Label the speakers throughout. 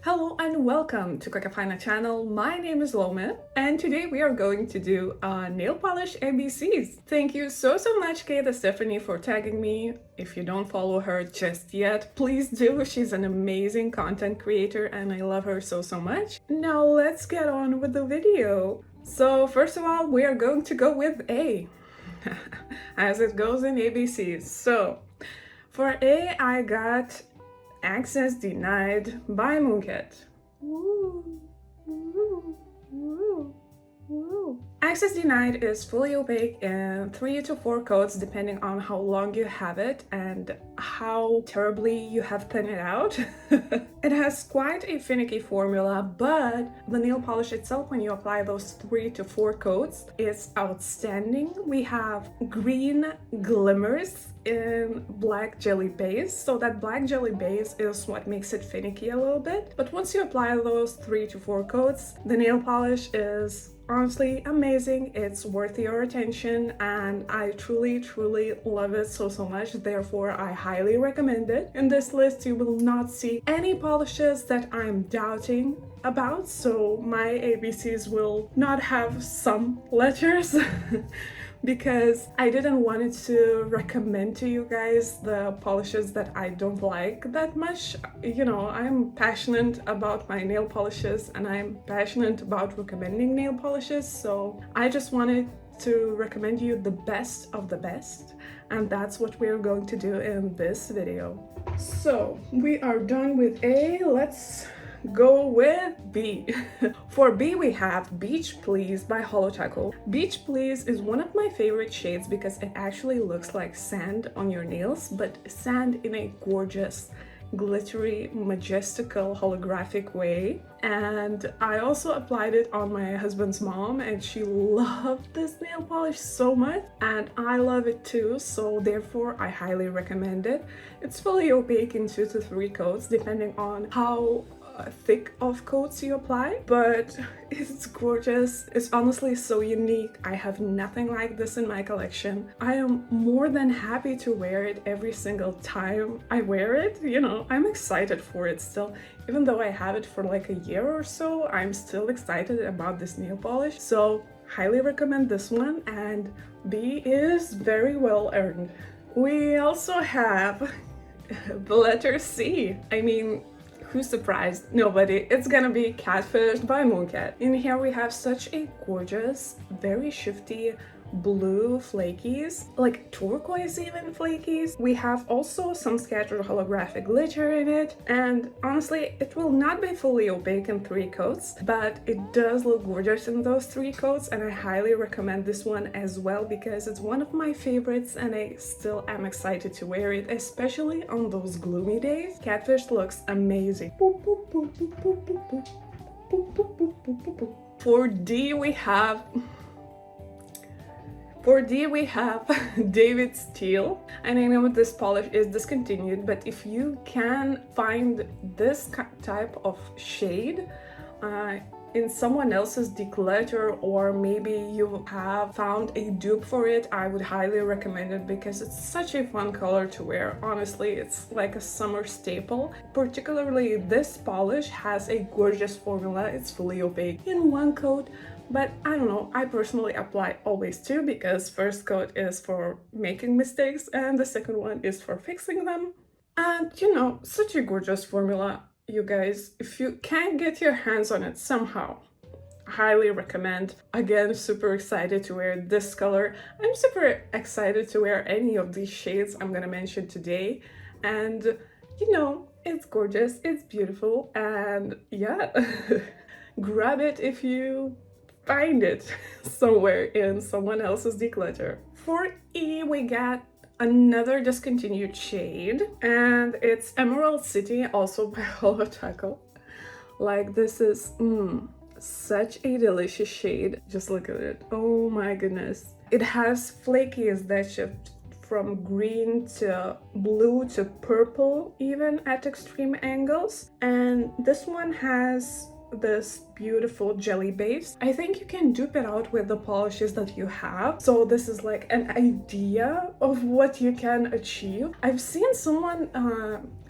Speaker 1: Hello and welcome to Kakafina channel. My name is Lome and today we are going to do nail polish ABCs. Thank you so much Kate and Stephanie for tagging me. If you don't follow her just yet, please do. She's an amazing content creator and I love her so much. Now let's get on with the video. So first of all, we are going to go with A, as it goes in ABCs. So for A, I got Access Denied by Mooncat. Woo, woo, woo, woo. Access Denied is fully opaque in 3 to 4 coats depending on how long you have it and how terribly you have thinned it out. It has quite a finicky formula, but the nail polish itself, when you apply those 3 to 4 coats, is outstanding. We have green glimmers in black jelly base, so that black jelly base is what makes it finicky a little bit. But once you apply those 3 to 4 coats, the nail polish is honestly amazing. It's worth your attention and I truly love it so much. Therefore, I highly recommend it. In this list, you will not see any polishes that I'm doubting about, so my ABCs will not have some letters because I didn't want to recommend to you guys the polishes that I don't like that much. You know, I'm passionate about my nail polishes and I'm passionate about recommending nail polishes, so I just wanted to recommend you the best of the best, and that's what we're going to do in this video. So we are done with A, let's go with B. For B, we have Beach Please by Holo Taco. Beach Please is one of my favorite shades because it actually looks like sand on your nails, but sand in a gorgeous, glittery, majestical, holographic way. And I also applied it on my husband's mom and she loved this nail polish so much and I love it too, so therefore I highly recommend it. It's fully opaque in 2 to 3 coats depending on how thick of coats you apply, but it's gorgeous. It's honestly so unique. I have nothing like this in my collection. I am more than happy to wear it every single time I wear it. You know, I'm excited for it still. Even though I have it for like a year or so, I'm still excited about this nail polish. So highly recommend this one, and B is very well earned. We also have the letter C. I mean, who's surprised? Nobody. It's gonna be Catfished by Mooncat. In here we have such a gorgeous, very shifty blue flakies, like turquoise even flakies. We have also some scattered holographic glitter in it, and honestly it will not be fully opaque in 3 coats, but it does look gorgeous in those 3 coats, and I highly recommend this one as well because it's one of my favorites and I still am excited to wear it, especially on those gloomy days. Catfish looks amazing. For D we have David's Teal, and I know this polish is discontinued, but if you can find this type of shade in someone else's declutter, or maybe you have found a dupe for it, I would highly recommend it because it's such a fun color to wear. Honestly, it's like a summer staple. Particularly this polish has a gorgeous formula. It's fully opaque in 1 coat, but I don't know, I personally apply always 2 because first coat is for making mistakes and the second one is for fixing them. And you know, such a gorgeous formula, you guys. If you can get your hands on it somehow, highly recommend. Again, super excited to wear this color. I'm super excited to wear any of these shades I'm gonna mention today, and you know, it's gorgeous, it's beautiful, and yeah. Grab it if you find it somewhere in someone else's declutter. For E, we got another discontinued shade, and it's Emerald City, also by Holo Taco. Like, this is such a delicious shade. Just look at it. Oh my goodness. It has flakies that shift from green to blue to purple even at extreme angles, and this one has this beautiful jelly base. I think you can dupe it out with the polishes that you have. So this is like an idea of what you can achieve. I've seen someone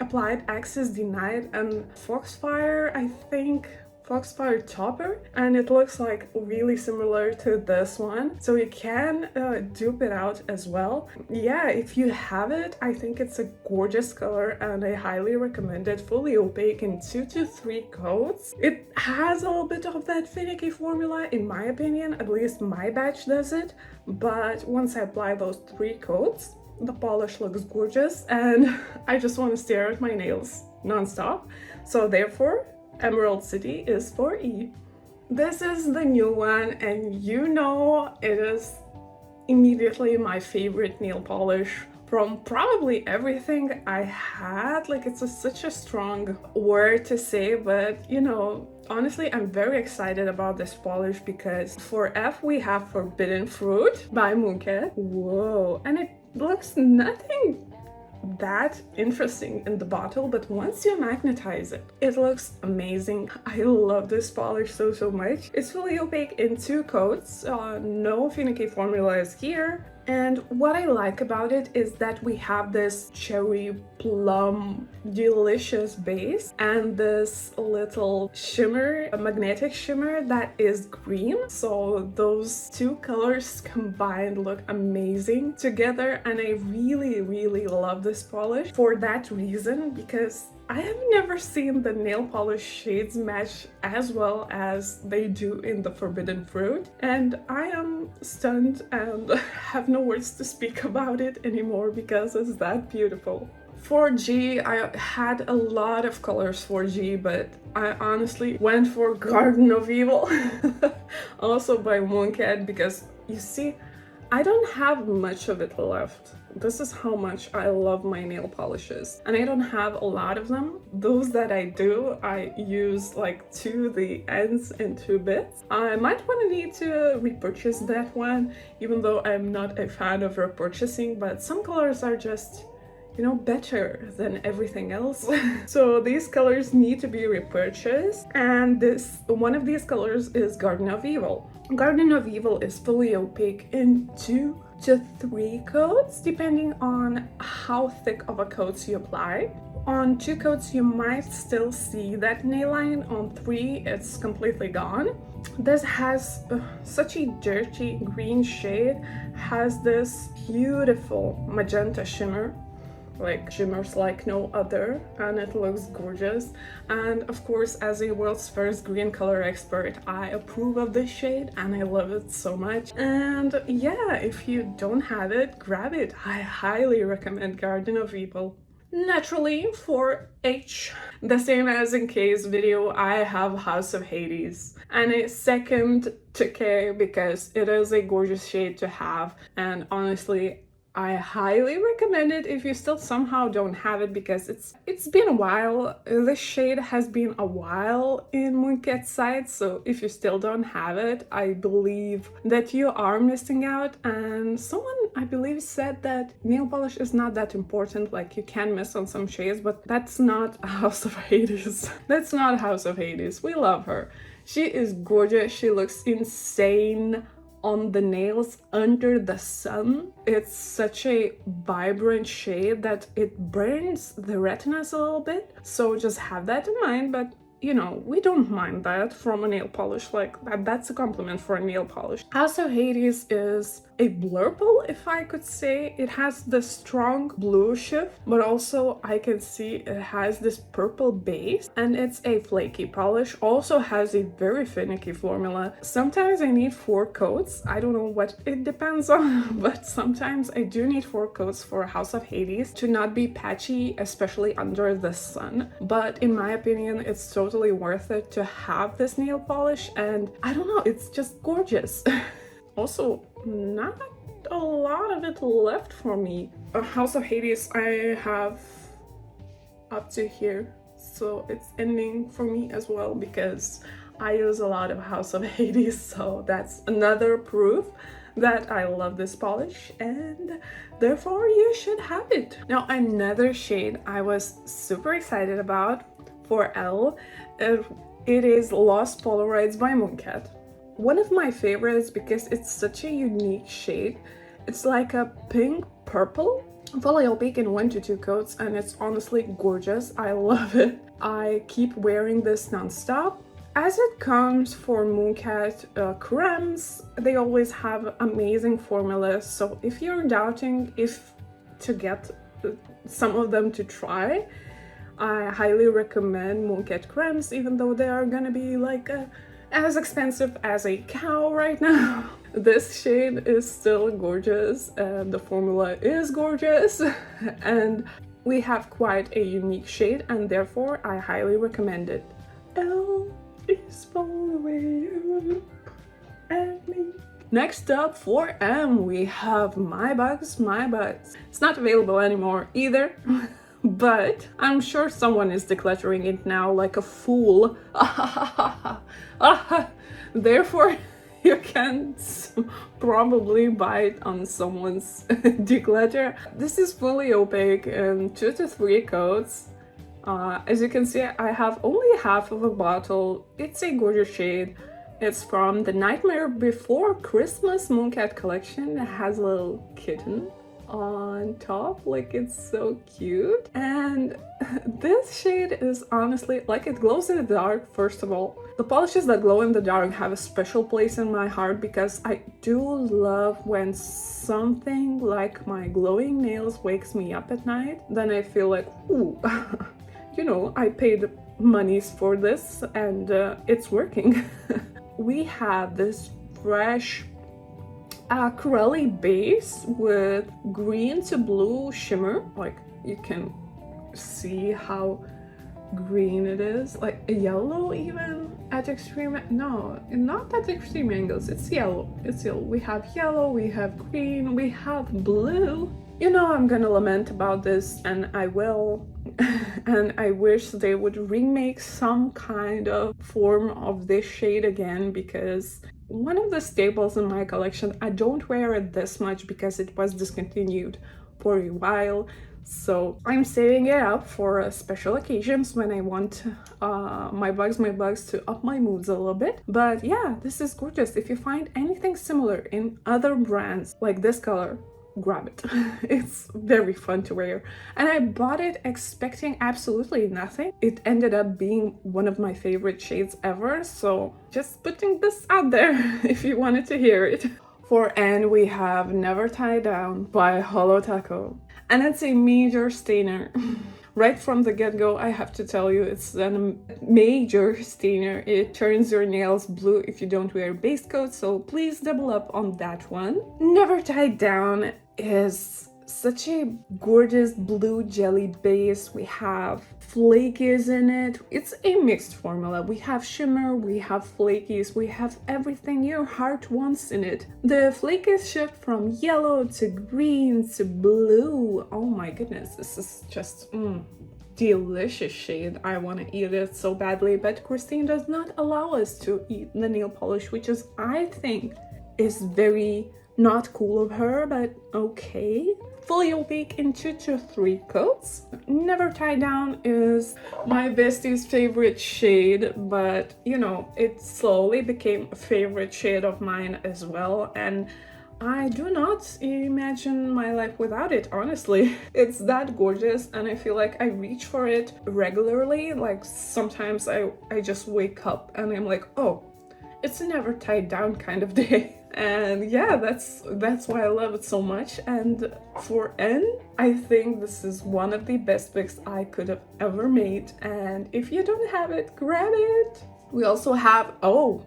Speaker 1: applied Access Denied and Foxfire, I think, Foxfire Topper, and it looks like really similar to this one, so you can dupe it out as well. Yeah, if you have it, I think it's a gorgeous color and I highly recommend it. Fully opaque in 2 to 3 coats. It has a little bit of that finicky formula in my opinion, at least my batch does it, but once I apply those 3 coats, the polish looks gorgeous and I just want to stare at my nails non-stop. So therefore, Emerald City is for E. This is the new one, and you know it is immediately my favorite nail polish from probably everything I had. Like, it's such a strong word to say, but you know, honestly, I'm very excited about this polish because for F we have Forbidden Fruit by Mooncat. Whoa, and it looks nothing that interesting in the bottle, but once you magnetize it, it looks amazing. I love this polish so much. It's fully opaque in 2 coats, no finicky formulas here. And what I like about it is that we have this cherry plum delicious base and this little shimmer, a magnetic shimmer that is green. So those 2 colors combined look amazing together, and I really love this polish for that reason, because I have never seen the nail polish shades match as well as they do in the Forbidden Fruit, and I am stunned and have no words to speak about it anymore because it's that beautiful. For G, I had a lot of colors for G, but I honestly went for Garden of Evil, also by Mooncat, because you see, I don't have much of it left. This is how much I love my nail polishes, and I don't have a lot of them. Those that I do, I use like to the ends and 2 bits. I might want to need to repurchase that one, even though I'm not a fan of repurchasing, but some colors are just, you know, better than everything else. So these colors need to be repurchased, and one of these colors is Garden of Evil. Garden of Evil is fully opaque in 2 to 3 coats, depending on how thick of a coat you apply. On 2 coats you might still see that nail line, on 3 it's completely gone. This has such a dirty green shade, has this beautiful magenta shimmer, like shimmers like no other, and it looks gorgeous. And of course, as a world's first green color expert, I approve of this shade and I love it so much. And yeah, if you don't have it, grab it. I highly recommend Garden of Evil. Naturally, for H, the same as in K's video, I have House of Hades, and a second to K because it is a gorgeous shade to have, and honestly, I highly recommend it if you still somehow don't have it, because it's been a while. This shade has been a while in Mooncat's site, so if you still don't have it, I believe that you are missing out. And someone, I believe, said that nail polish is not that important, like you can miss on some shades, but that's not House of Hades. That's not House of Hades. We love her. She is gorgeous. She looks insane on the nails under the sun. It's such a vibrant shade that it burns the retinas a little bit, so just have that in mind. But you know, we don't mind that from a nail polish like that. That's a compliment for a nail polish. House of Hades is a blurple, if I could say. It has the strong blue shift, but also I can see it has this purple base, and it's a flaky polish. Also has a very finicky formula. Sometimes I need 4 coats. I don't know what it depends on, but sometimes I do need 4 coats for House of Hades to not be patchy, especially under the sun. But in my opinion, it's totally worth it to have this nail polish, and I don't know, it's just gorgeous. Also, not a lot of it left for me. House of Hades I have up to here, so it's ending for me as well because I use a lot of House of Hades, so that's another proof that I love this polish and therefore you should have it. Now, another shade I was super excited about for L, It is Lost Polaroids by Mooncat. One of my favorites because it's such a unique shade. It's like a pink purple, fully opaque in 1 to 2 coats, and it's honestly gorgeous. I love it. I keep wearing this non-stop. As it comes for Mooncat creams, they always have amazing formulas, so if you're doubting if to get some of them to try, I highly recommend Mooncat creams, even though they are gonna be like as expensive as a cow right now. This shade is still gorgeous, and the formula is gorgeous, and we have quite a unique shade, and therefore I highly recommend it. L is for way up and me. Next up, for M, we have My Bugs, My Bugs. It's not available anymore either, but I'm sure someone is decluttering it now like a fool. Therefore, you can probably buy it on someone's declutter. This is fully opaque in 2 to 3 coats. As you can see, I have only half of a bottle. It's a gorgeous shade. It's from the Nightmare Before Christmas Mooncat collection. It has a little kitten on top, like it's so cute. And this shade is honestly, like, it glows in the dark. First of all, the polishes that glow in the dark have a special place in my heart because I do love when something like my glowing nails wakes me up at night. Then I feel like, ooh, you know, I paid monies for this and it's working. We have this fresh acrylic base with green to blue shimmer. Like, you can see how green it is, like a yellow even at extreme, no, not at extreme angles. It's yellow. We have yellow, we have green, we have blue. You know, I'm gonna lament about this, and I will. And I wish they would remake some kind of form of this shade again, because one of the staples in my collection, I don't wear it this much because it was discontinued for a while. So I'm saving it up for special occasions when I want my bugs to up my moods a little bit. But yeah, this is gorgeous. If you find anything similar in other brands like this color, grab it. It's very fun to wear, and I bought it expecting absolutely nothing. It ended up being one of my favorite shades ever, so just putting this out there if you wanted to hear it. For N, we have Never Tie Down by Holo Taco, and it's a major stainer. Right from the get-go, I have to tell you, it's a major stainer. It turns your nails blue if you don't wear base coat, so please double up on that one. Never Tied Down is such a gorgeous blue jelly base. We have flakies in it. It's a mixed formula. We have shimmer, we have flakies, we have everything your heart wants in it. The flakies shift from yellow to green to blue. Oh my goodness, this is just delicious shade. I want to eat it so badly, but Christine does not allow us to eat the nail polish, which is, I think, is very not cool of her, but okay. Fully opaque in 2 to 3 coats. Never Tie Down is my bestie's favorite shade, but you know, it slowly became a favorite shade of mine as well, and I do not imagine my life without it, honestly. It's that gorgeous, and I feel like I reach for it regularly. Like, sometimes I just wake up and I'm like, oh, it's a never tied down kind of day. And yeah, that's why I love it so much. And for N, I think this is one of the best picks I could have ever made. And if you don't have it, grab it. We also have, oh,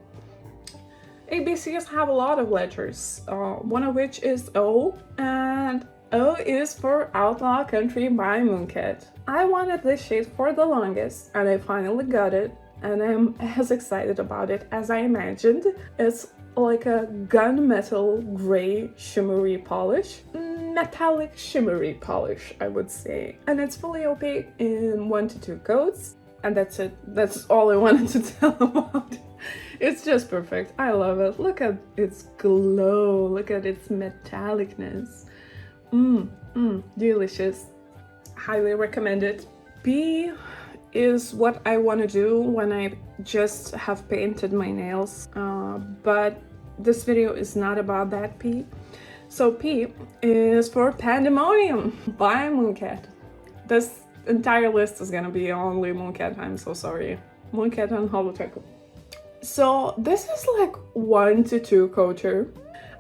Speaker 1: ABCs have a lot of letters, one of which is O, and O is for Outlaw Country by Mooncat. I wanted this shade for the longest, and I finally got it, and I'm as excited about it as I imagined. It's like a gunmetal gray shimmery polish, metallic shimmery polish, I would say, and it's fully opaque in 1 to 2 coats, and that's it. That's all I wanted to tell about it. It's just perfect. I love it. Look at its glow. Look at its metallicness. Delicious. Highly recommend it. B is what I want to do when I just have painted my nails, but this video is not about that P. So P is for Pandemonium by Mooncat. This entire list is gonna be only Mooncat, I'm so sorry. Mooncat and Holo Taco. So this is like 1 to 2 coater,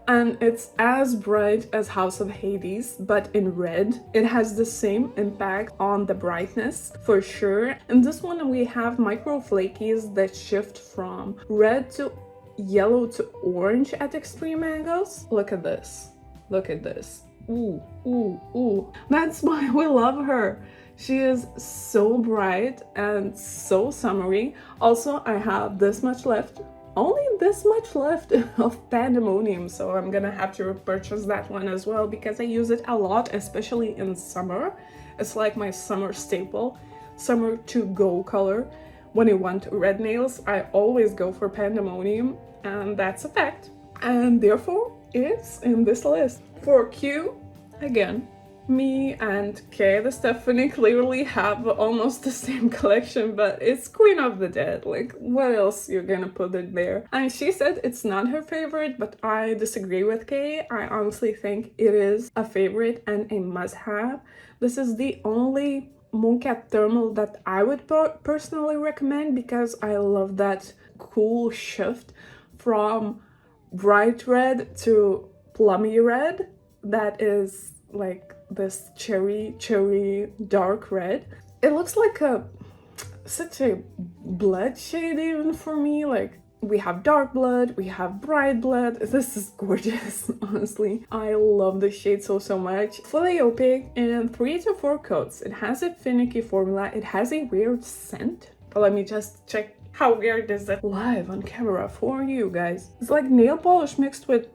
Speaker 1: and it's as bright as House of Hades, but in red. It has the same impact on the brightness for sure. In this one we have micro flakies that shift from red to yellow to orange at extreme angles. Look at this. Look at this. Ooh, ooh, ooh. That's why we love her. She is so bright and so summery. Also, I have this much left. Only this much left of Pandemonium, so I'm gonna have to repurchase that one as well because I use it a lot, especially in summer. It's like my summer staple, summer to-go color. When I want red nails, I always go for Pandemonium, and that's a fact. And therefore, it's in this list. For Q, again, me and Kay the Stephanie clearly have almost the same collection, but it's Queen of the Dead. Like, what else you're gonna put it there? And she said it's not her favorite, but I disagree with Kay. I honestly think it is a favorite and a must-have. This is the only Mooncat thermal that I would personally recommend because I love that cool shift from bright red to plummy red. That is like this cherry dark red. It looks like such a blood shade even for me. Like, we have dark blood, we have bright blood. This is gorgeous, honestly. I love the shade so much. Fully opaque in 3 to 4 coats. It has a finicky formula. It has a weird scent. Let me just check how weird is it live on camera for you guys. It's like nail polish mixed with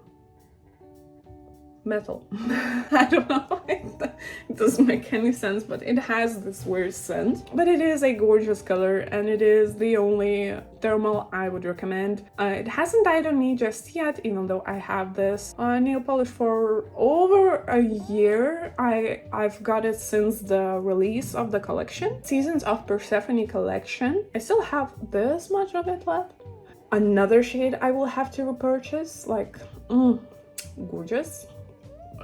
Speaker 1: metal. I don't know, it doesn't make any sense, but it has this weird scent. But it is a gorgeous color, and it is the only thermal I would recommend. It hasn't died on me just yet, even though I have this nail polish for over a year. I've got it since the release of the collection, Seasons of Persephone collection. I still have this much of it left. Another shade I will have to repurchase, like, gorgeous.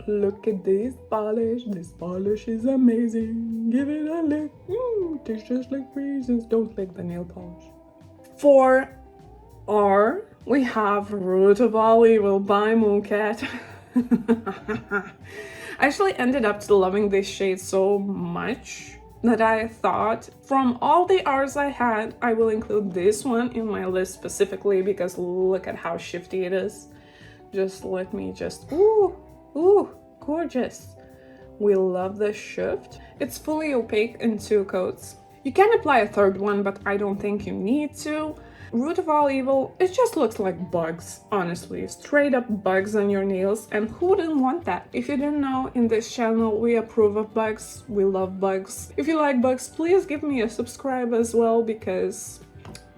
Speaker 1: Look at this polish. This polish is amazing. Give it a lick. It tastes just like raisins. Don't lick the nail polish. For R, we have Root of All Evil by Mooncat. I actually ended up loving this shade so much that I thought from all the R's I had, I will include this one in my list specifically because look at how shifty it is. Just let me just, ooh, gorgeous. We love the shift. It's fully opaque in 2 coats. You can apply a third one, but I don't think you need to. Root of All Evil, it just looks like bugs, honestly. Straight up bugs on your nails, and who wouldn't want that? If you didn't know, in this channel we approve of bugs. We love bugs. If you like bugs, please give me a subscribe as well, because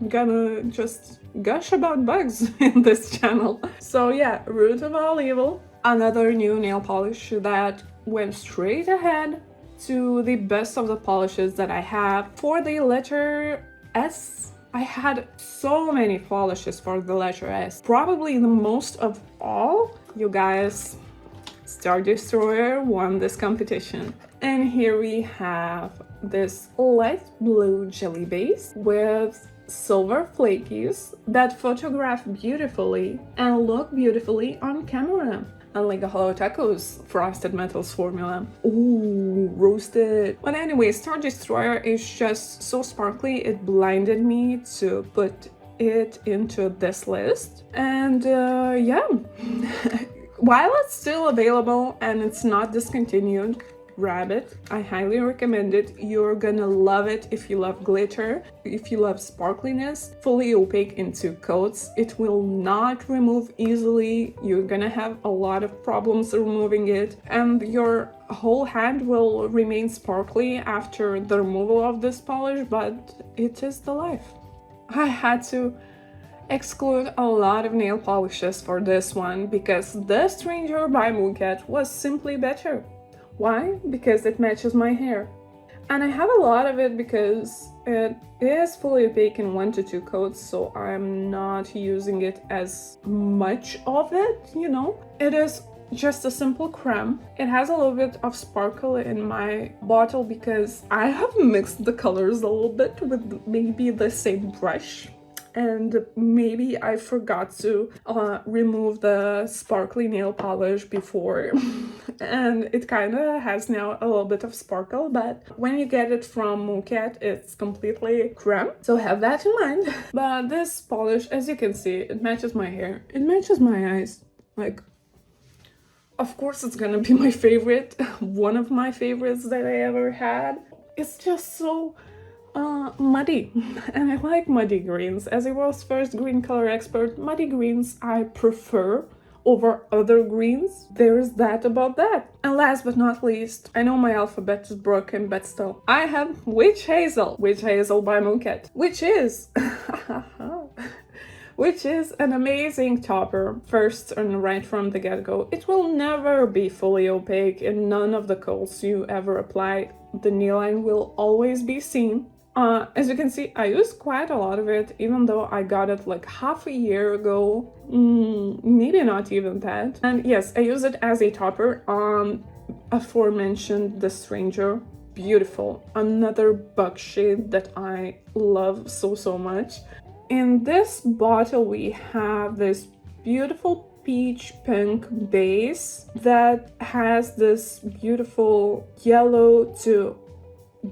Speaker 1: I'm gonna just gush about bugs in this channel. So yeah, Root of All Evil. Another new nail polish that went straight ahead to the best of the polishes that I have. For the letter S, I had so many polishes for the letter S. Probably the most of all. You guys, Star Destroyer won this competition. And here we have this light blue jelly base with silver flakies that photograph beautifully and look beautifully on camera. Unlike the Holo Taco's Frosted Metals formula. Ooh, roasted. But anyway, Star Destroyer is just so sparkly, it blinded me to put it into this list. And yeah, while it's still available and it's not discontinued, grab it. I highly recommend it. You're gonna love it if you love glitter, if you love sparkliness. Fully opaque in 2 coats. It will not remove easily. You're gonna have a lot of problems removing it, and your whole hand will remain sparkly after the removal of this polish, but it is the life. I had to exclude a lot of nail polishes for this one because The Stranger by Mooncat was simply better. Why? Because it matches my hair. And I have a lot of it because it is fully opaque in 1 to 2 coats, so I'm not using it as much of it, you know. It is just a simple creme. It has a little bit of sparkle in my bottle because I have mixed the colors a little bit with maybe the same brush. And maybe I forgot to remove the sparkly nail polish before and it kind of has now a little bit of sparkle, but when you get it from Mooncat, it's completely creme, so have that in mind. But this polish, as you can see, it matches my hair, it matches my eyes, like, of course it's gonna be my favorite, one of my favorites that I ever had. It's just so muddy, and I like muddy greens. As a world's first green color expert, muddy greens I prefer over other greens. There's that about that. And last but not least, I know my alphabet is broken, but still, I have Witch Hazel by Mooncat, which is which is an amazing topper. First and right from the get-go, it will never be fully opaque in none of the coats you ever apply. The nail line will always be seen. As you can see, I used quite a lot of it, even though I got it like half a year ago, maybe not even that. And yes, I use it as a topper on aforementioned The Stranger. Beautiful, another bug shade that I love so much. In this bottle we have this beautiful peach pink base that has this beautiful yellow to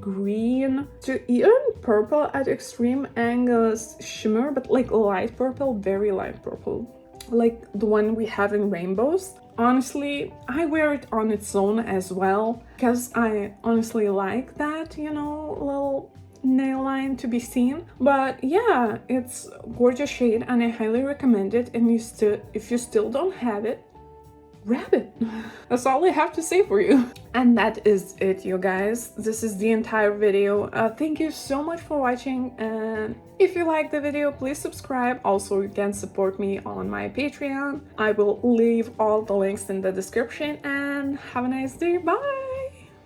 Speaker 1: green to even purple at extreme angles shimmer, but like light purple, very light purple, like the one we have in rainbows. Honestly, I wear it on its own as well because I honestly like that, you know, little nail line to be seen. But yeah, it's a gorgeous shade and I highly recommend it. And if you still don't have it, grab it. That's all I have to say for you. And that is it, you guys. This is the entire video. Thank you so much for watching, and if you like the video, please subscribe. Also, you can support me on my Patreon. I will leave all the links in the description, and have a nice day. Bye.